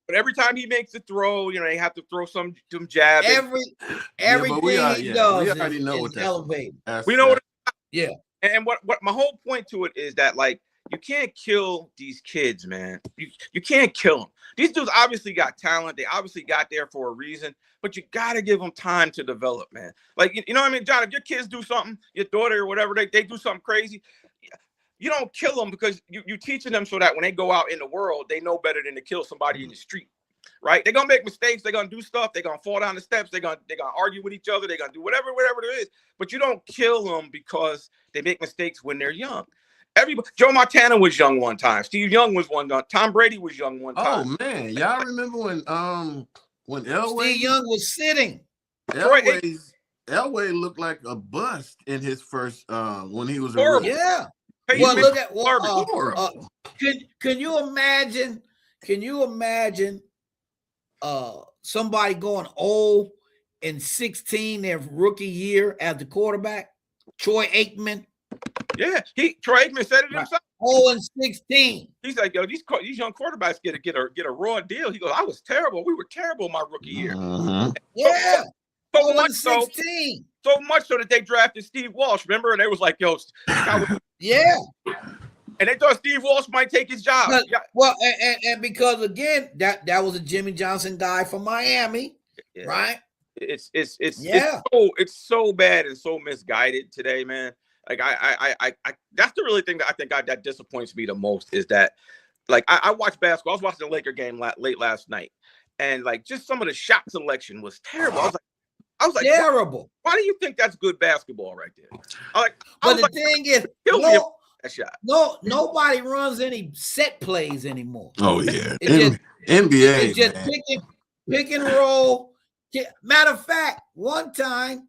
But every time he makes a throw, they have to throw some jab. Everything he does, we already know what elevated. We know what. Yeah. And what my whole point to it is that, like, you can't kill these kids, man. You can't kill them. These dudes obviously got talent. They obviously got there for a reason, but you got to give them time to develop, man. Like, you know what I mean, John? If your kids do something, your daughter or whatever, they do something crazy, you don't kill them because you're teaching them so that when they go out in the world, they know better than to kill somebody in the street, right? They're going to make mistakes. They're going to do stuff. They're going to fall down the steps. They're going to argue with each other. They're going to do whatever it is. But you don't kill them because they make mistakes when they're young. Joe Montana was young one time. Steve Young was one time. Tom Brady was young one time. Oh, man. Y'all remember when Elway? Steve Young was sitting. Elway looked like a bust in his first when he was a rookie. Yeah. Well, look at can you imagine? Can you imagine somebody going 0-16 their rookie year as the quarterback? Troy Aikman. Yeah, Troy Aikman said it himself. 0-16. He's like, "Yo, these young quarterbacks get a raw deal." He goes, "I was terrible. We were terrible my rookie year." Yeah. So much so that they drafted Steve Walsh. Remember, and they was like, "Yo, yeah." And they thought Steve Walsh might take his job. Well, and because again, that was a Jimmy Johnson guy from Miami, right? It's so bad and so misguided today, man. Like I that's the really thing that I think that disappoints me the most is that, like, I watched basketball. I was watching the Laker game late last night, and like just some of the shot selection was terrible. I was like, terrible. Why do you think that's good basketball right there? But the thing is, nobody runs any set plays anymore. Oh yeah, NBA. It's just pick and roll. Matter of fact, one time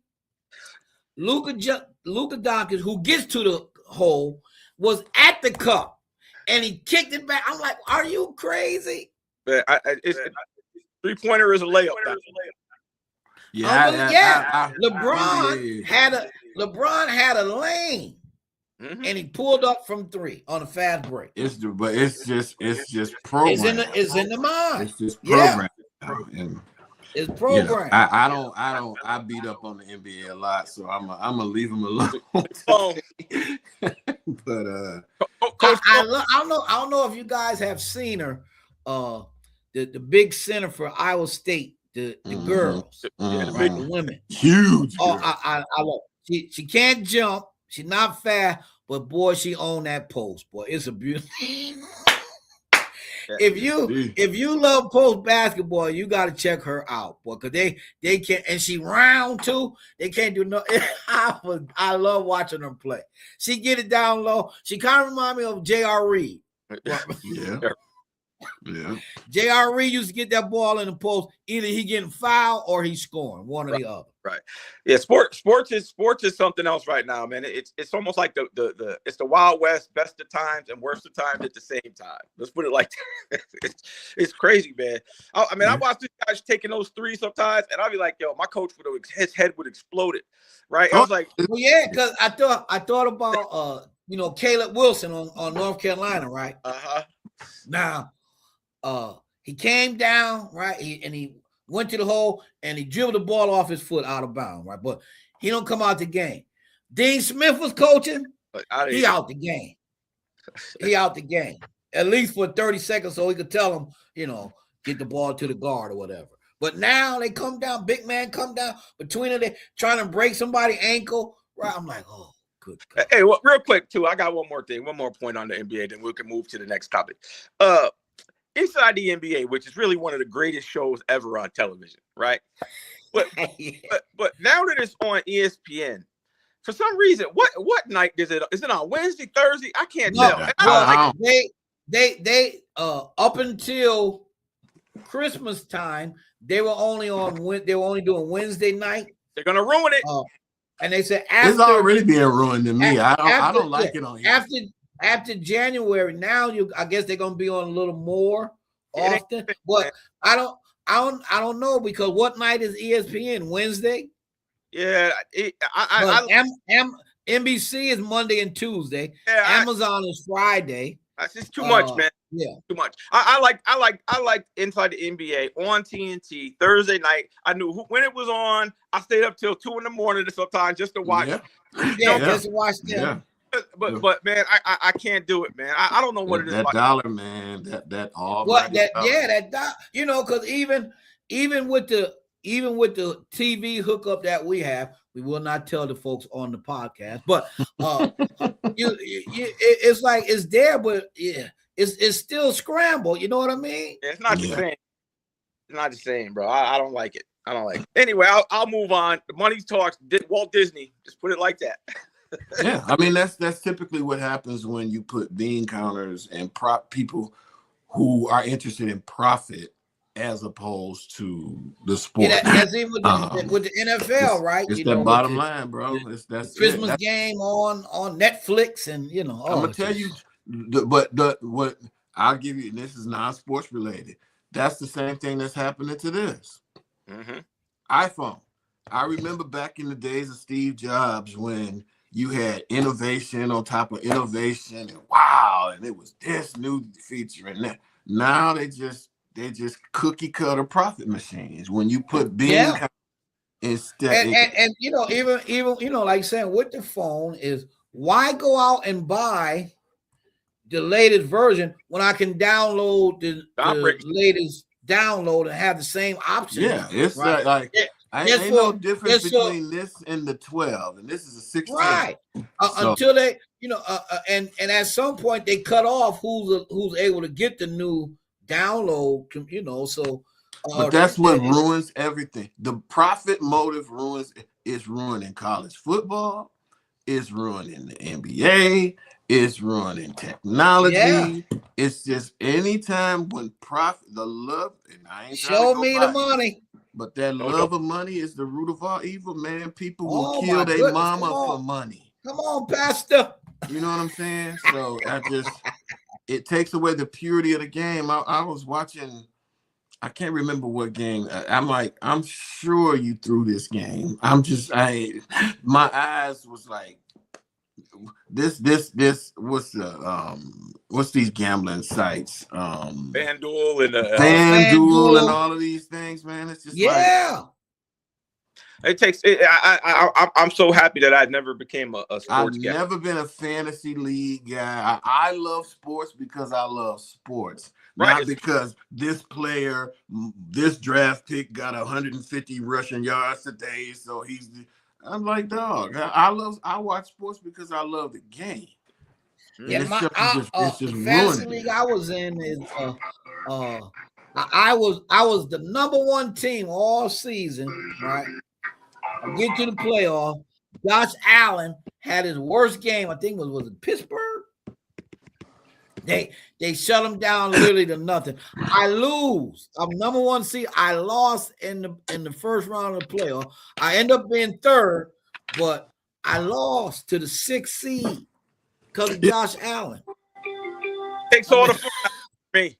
Luka Doncic, who gets to the hole, was at the cup, and he kicked it back. I'm like, are you crazy? But it's 3-pointer is a layup. LeBron had a lane, and he pulled up from 3 on a fast break. It's just programmed. It's in the mind. It's just programmed. And it's programmed. I beat up on the NBA a lot, so I'm gonna leave him alone. But I don't know if you guys have seen her, the big center for Iowa State, the girls, the women, huge. Oh, I love. She can't jump. She's not fast, but boy, she owned that post. Boy, it's a beautiful. If you love post basketball, you got to check her out, boy, because they can, and she round too. They can't do no. I love watching her play. She get it down low. She kind of remind me of J.R. Reed. Yeah. J.R. Reed used to get that ball in the post. Either he getting fouled or he's scoring, one or the other. Right. Yeah. Sports is something else right now, man. It's almost like it's the Wild West, best of times and worst of times at the same time. Let's put it like that. It's crazy, man. I watch these guys taking those threes sometimes, and I'll be like, yo, my coach his head would explode it. Right. I was like, well, yeah, because I thought about Caleb Wilson on North Carolina, right? Now, he came down, right, and he went to the hole and he dribbled the ball off his foot out of bounds, right? But he don't come out the game. Dean Smith was coaching. He out the game. He out the game. At least for 30 seconds so he could tell him, get the ball to the guard or whatever. But now they come down, big man come down between them, they trying to break somebody's ankle. Right? I'm like, oh, good. Hey, well, real quick, too, I got one more point on the NBA, then we can move to the next topic. Inside the NBA, which is really one of the greatest shows ever on television, right? But now that it's on ESPN, for some reason, what night is it? Is it on Wednesday, Thursday? I can't tell. They up until Christmas time, they were only doing Wednesday night. They're gonna ruin it. And they said it's already being ruined to me. I don't like it on here. After January, now I guess they're gonna be on a little more often. But I don't know, because what night is ESPN? Wednesday? Yeah, NBC is Monday and Tuesday. Yeah, Amazon is Friday. That's just too much, man. Yeah, too much. I like Inside the NBA on TNT Thursday night. I knew when it was on. I stayed up till 2 a.m. sometimes just to watch. Just to watch them. Yeah. But man, I can't do it, man. I don't know what it is. That dollar, man. That all. What that? Yeah, that dollar. Because even with the TV hookup that we have, we will not tell the folks on the podcast, but it's like it's there, but yeah, it's still scrambled. You know what I mean? It's not the same. It's not the same, bro. I don't like it. I don't like it. Anyway, I'll move on. The money talks. Walt Disney, just put it like that. Yeah, I mean that's typically what happens when you put bean counters and people who are interested in profit as opposed to the sport. Yeah, that's even with the NFL, right? It's that bottom line, bro. That's Christmas game on Netflix, and I'm gonna tell you, what I'll give you. And this is non-sports related. That's the same thing that's happening to this iPhone. I remember back in the days of Steve Jobs when you had innovation on top of innovation, and and it was this new feature and that. Now they're just cookie cutter profit machines. When you put bean instead, and even like saying with the phone is, why go out and buy the latest version when I can download the latest download and have the same option? Yeah, it's like. Ain't no difference between this and the 12, and this is a 16. Right. Until they, and at some point they cut off who's able to get the new download, so. But that's what ruins everything. The profit motive is ruining college football, is ruining the NBA, is ruining technology. Yeah. It's just anytime when the love, and I ain't show me the money. But that love of money is the root of all evil, man. People will Oh, kill my their goodness. mama Come on. for money. Come on, Pastor. You know what I'm saying? So it takes away the purity of the game. I was watching, I can't remember what game. I'm like, I'm sure you threw this game. My eyes was like, this what's these gambling sites? FanDuel and FanDuel and all of these things, man. It's just like, it takes it. I'm so happy that I never became a sports guy. I've never been a fantasy league guy. I love sports because I love sports, not because this player, this draft pick got 150 rushing yards today, so I'm like, dog. I watch sports because I love the game. Yeah, it's just fantasy league I was in is I was the number one team all season, right? I get to the playoff. Josh Allen had his worst game. I think was it Pittsburgh? They shut him down literally to nothing. I lose. I'm number one seed. I lost in the first round of the playoff. I end up being third, but I lost to the 6th seed because of Josh Allen. Takes all the fun out of me.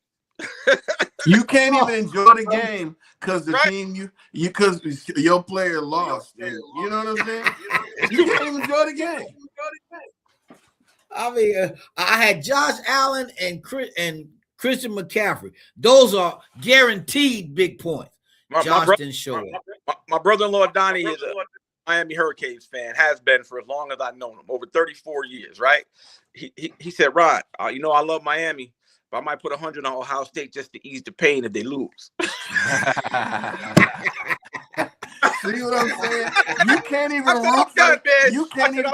You can't even enjoy the game because the team because your player lost. And, you know what I'm saying? You can't even enjoy the game. I mean, I had Josh Allen and Christian McCaffrey. Those are guaranteed big points. Josh didn't show up. My brother-in-law Donnie is a Miami Hurricanes fan, has been for as long as I've known him, over 34 years, right? He said, Rod, I love Miami, but I might put 100 on Ohio State just to ease the pain if they lose. See what I'm saying? You can't even root for it. You can't even.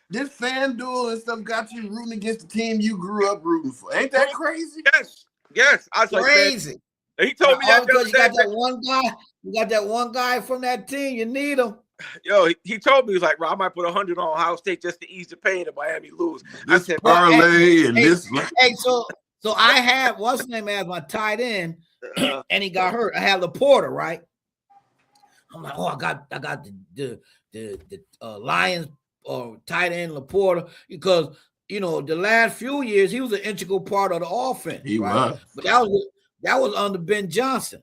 This FanDuel and stuff got you rooting against the team you grew up rooting for. Ain't that crazy? Yes. I was crazy. Like, he told me that because you got that one guy. You got that one guy from that team. You need him. Yo, he told me, he was like, Rob, I might put 100 on Ohio State just to ease the pain if Miami lose. I said, parlay and this. Hey, so I had what's his name as my tight end, and he got hurt. I had Laporta, right? I'm like, I got the Lions tight end Laporta because the last few years he was an integral part of the offense. He was, but that was under Ben Johnson.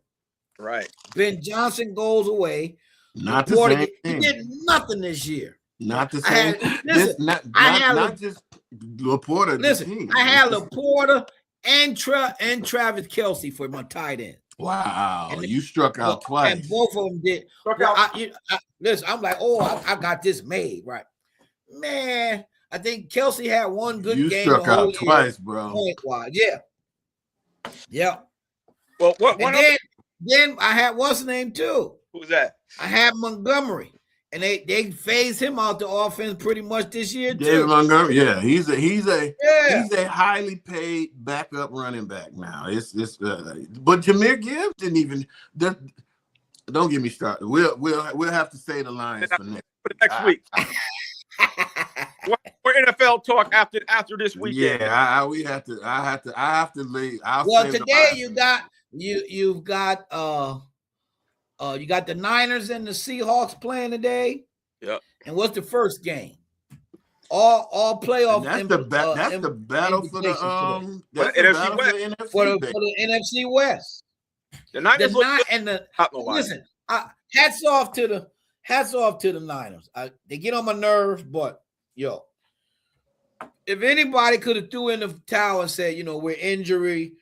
Right. Ben Johnson goes away. Not Laporta, the same. He did nothing this year. Not the same. Not just Laporta. Listen, I had Laporta and Travis Kelce for my tight end. Wow, and you struck out twice. And both of them did. Listen, I'm like, I got this made, right? Man, I think Kelce had one good game. You struck out twice, bro. Yeah. Well, then I had what's his name too? Who's that? I had Montgomery, and they phased him out the offense pretty much this year too. David Montgomery, yeah, he's a highly paid backup running back now. But Jahmyr Gibbs didn't even. Don't get me started. We'll have to say the Lions for next week. We're NFL talk after this weekend. Yeah, I have to leave. Today you got the Niners and the Seahawks playing today. Yep. And what's the first game? All playoff. That's the battle for the NFC West. The Niners listen. Hats off to the Niners. They get on my nerves, but if anybody could have threw in the towel and said, we're injury.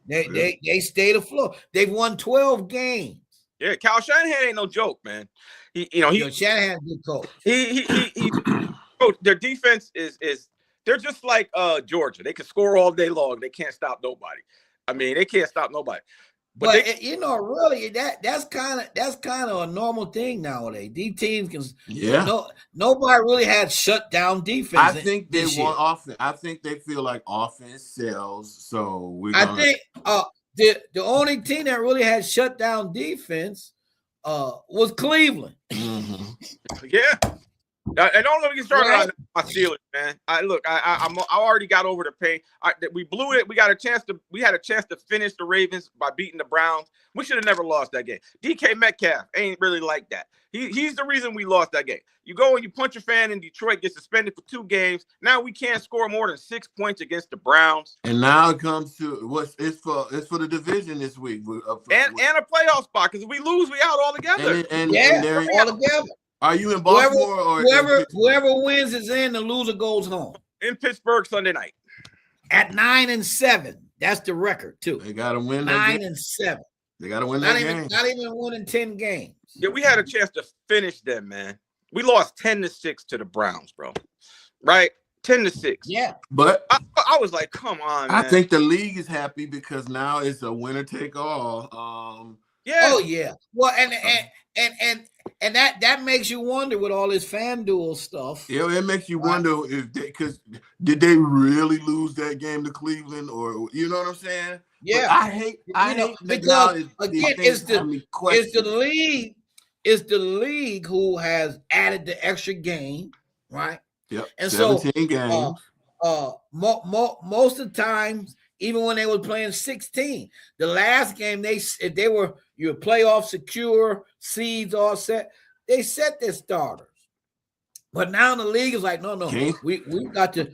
They stayed afloat. They've won 12 games. Yeah, Kyle Shanahan ain't no joke, man. Shanahan's a good coach. He their defense is they're just like Georgia. They can score all day long. They can't stop nobody. I mean, they can't stop nobody. But really, that's kind of a normal thing nowadays. These teams can, nobody really had shut down defense. I think they want offense. I think they feel like offense sells. So I think the only team that really had shut down defense was Cleveland. Mm-hmm. Yeah. And don't let me get started on my Steelers, man. I already got over the pain. We blew it. We had a chance to finish the Ravens by beating the Browns. We should have never lost that game. DK Metcalf ain't really like that. He's the reason we lost that game. You go and you punch a fan in Detroit, get suspended for 2 games. Now we can't score more than 6 points against the Browns. And now it comes to it's for the division this week. And a playoff spot, because if we lose, we out altogether. And all together. Are you in Baltimore whoever wins is in, the loser goes home. In Pittsburgh Sunday night. At 9-7. That's the record, too. They gotta win 9-7. They gotta win that game. Not even winning 10 games. Yeah, we had a chance to finish them, man. We lost 10-6 to the Browns, bro. Right? 10-6. Yeah. But I was like, come on, man. I think the league is happy because now it's a winner take all. Yeah. Oh, yeah. Well, and that makes you wonder with all this FanDuel stuff. Yeah, it makes you wonder because did they really lose that game to Cleveland, or you know what I'm saying? Yeah, but I hate because again, it's the league who has added the extra game, right? Yep. And 17 games. Most of the times, even when they were playing 16, the last game if they were your playoff secure, seeds all set, they set their starters. But now the league is like, no, we got to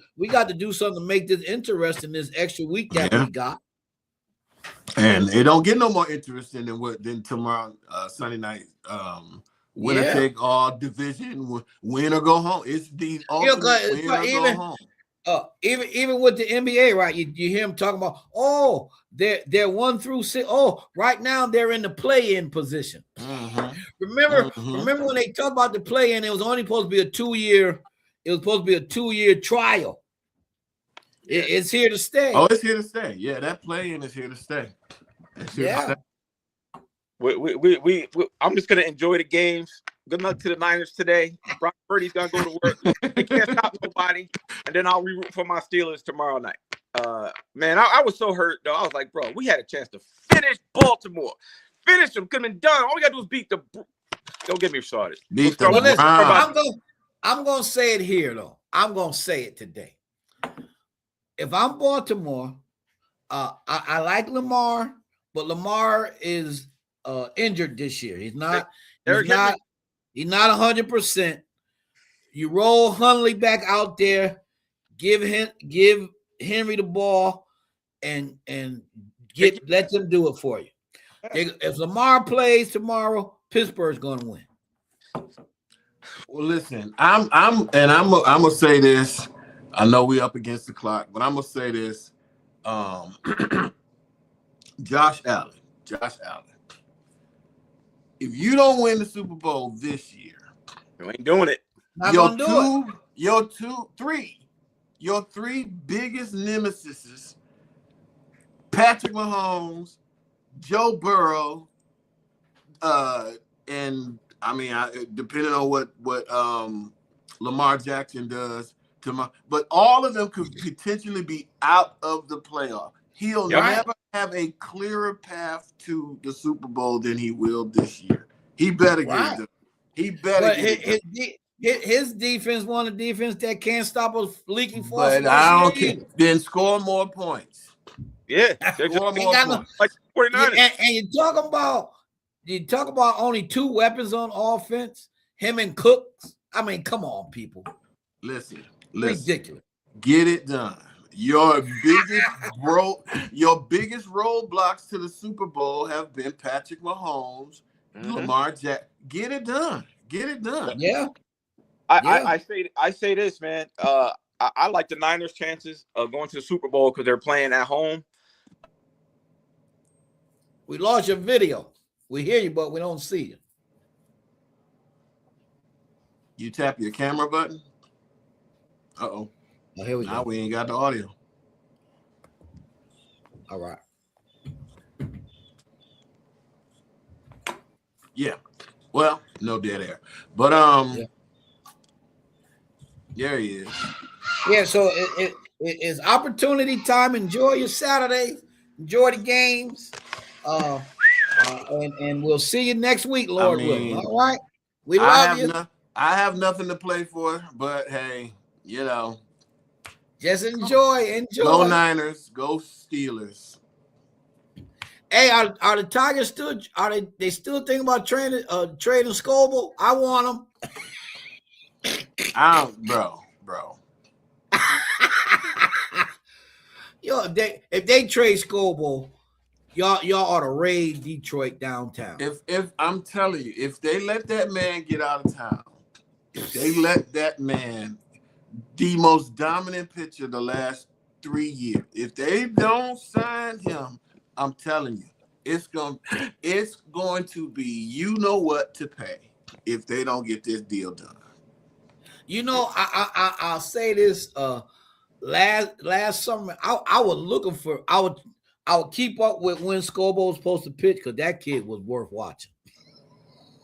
do something to make this interesting this extra week that we got. And it don't get no more interesting than tomorrow Sunday night. Winner take all division, win or go home. It's the ultimate win or go home. Even with the NBA, right? You hear them talking about, they're 1 through 6. Oh, right now they're in the play-in position. Mm-hmm. Remember when they talked about the play-in? It was only supposed to be a 2-year. It was supposed to be a 2-year trial. It's here to stay. Oh, it's here to stay. Yeah, that play-in is here to stay. It's here to stay. I'm just gonna enjoy the games. Good luck to the Niners today. Brock Purdy's gonna go to work. They can't stop nobody. And then I'll re-root for my Steelers tomorrow night. Man, I was so hurt though. I was like, bro, we had a chance to finish Baltimore. Finish them. Could have been done. All we gotta do is beat the. Don't get me started. I'm gonna say it here though. I'm gonna say it today. If I'm Baltimore, I like Lamar, but Lamar is injured this year. He's not 100%. You roll Hundley back out there, give Henry the ball, and let them do it for you. If Lamar plays tomorrow, Pittsburgh's going to win. Well, listen, I'm gonna say this. I know we up against the clock, but I'm gonna say this. Josh Allen. If you don't win the Super Bowl this year, you ain't doing it. Your three biggest nemesis, Patrick Mahomes, Joe Burrow, and I mean, depending on what Lamar Jackson does but all of them could potentially be out of the playoff. He'll never have a clearer path to the Super Bowl than he will this year. He better get it done. He better get it done. His defense won a defense that can't stop us leaking for us. But I don't care. Then score more points. Yeah, score more points. Like 49ers. And you talk about only 2 weapons on offense, him and Cooks. I mean, come on, people. Listen. Ridiculous. Get it done. Your biggest roadblocks to the Super Bowl have been Patrick Mahomes, Lamar Jackson. Get it done. Yeah. I say this, man. I like the Niners' chances of going to the Super Bowl because they're playing at home. We lost your video. We hear you, but we don't see you. You tap your camera button. Uh-oh. Oh, here we go. Now we ain't got the audio. All right. Yeah. Well, no dead air. But there he is. Yeah, so it is opportunity time. Enjoy your Saturday. Enjoy the games. And we'll see you next week, Lord willing. All right. We love you. I have nothing to play for, but hey, you know. Just enjoy. Go Niners, go Steelers. Hey, are the Tigers still? They still thinking about trading Scoble? I want them. Bro. Yo, if they trade Scoble, y'all ought to raid Detroit downtown. If I'm telling you, if they let that man get out of town, if they let that man, the most dominant pitcher the last 3 years, if they don't sign him, I'm telling you, it's going to be you know what to pay if they don't get this deal done. You know, I'll say this. Last summer, I was looking for. I would keep up with when Scobo was supposed to pitch because that kid was worth watching.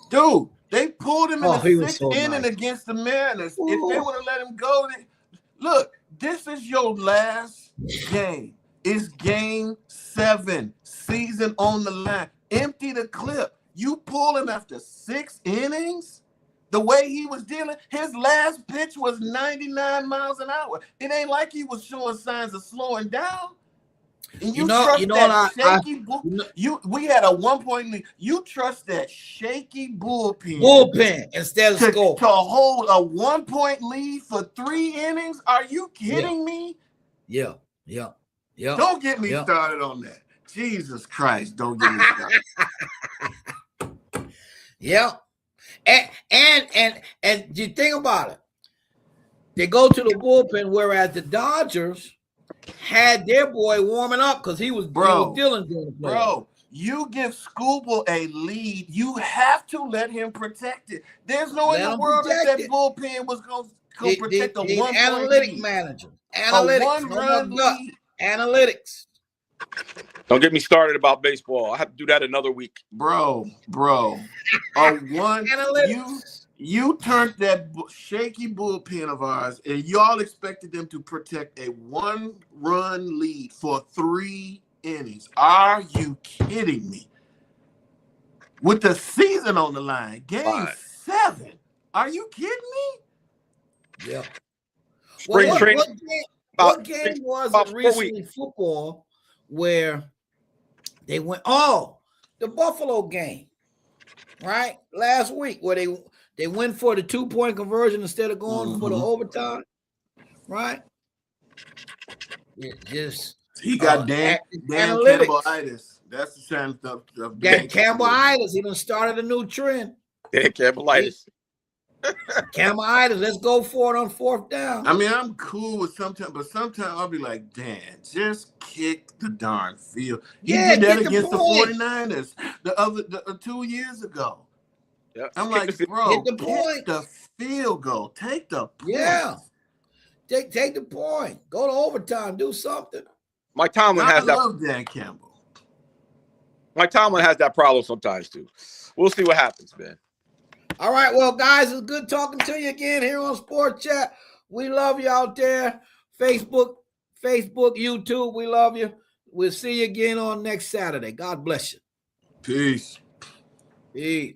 Dude, they pulled him in the 6th inning nice. against the Mariners. Ooh. If they would have let him go, look, this is your last game. It's game 7, season on the line. Empty the clip. You pull him after 6 innings? The way he was dealing, his last pitch was 99 miles an hour. It ain't like he was showing signs of slowing down. And we had a 1-point lead. You trust that shaky bullpen instead of score to hold a 1-point lead for 3 innings? Are you kidding me? Yeah. Don't get me started on that. Jesus Christ, don't get me started. Yeah. And you think about it. They go to the bullpen, whereas the Dodgers had their boy warming up because he was dealing during the play. Bro, you give Scoobel a lead, you have to let him protect it. There's no in the world that bullpen was going to protect a 1-point analytic lead. Manager. Analytics. A 1-run lead. Analytics. Don't get me started about baseball. I have to do that another week. Bro. You turned that shaky bullpen of ours, and y'all expected them to protect a 1-run lead for 3 innings. Are you kidding me? With the season on the line, game 7. Are you kidding me? Yeah. Spring training. What game was it recently football where they went? Oh, the Buffalo game, right? Last week where they went for the 2-point conversion instead of going for the overtime, right? He got Dan Campbell-itis. That's the sense of Dan Campbell-itis. He done started a new trend. Dan Campbell-itis. Campbell-itis. Let's go for it on 4th down. I mean, I'm cool with sometimes, but sometimes I'll be like, Dan, just kick the darn field. He did that against the 49ers the 2 years ago. Yep. I'm like, bro, hit the field goal. Take the point. Yeah. Take the point. Go to overtime. Do something. Mike Tomlin has that. I love Dan Campbell. Mike Tomlin has that problem sometimes too. We'll see what happens, man. All right, well, guys, it's good talking to you again here on Sports Chat. We love you out there. Facebook, YouTube, we love you. We'll see you again on next Saturday. God bless you. Peace. Peace.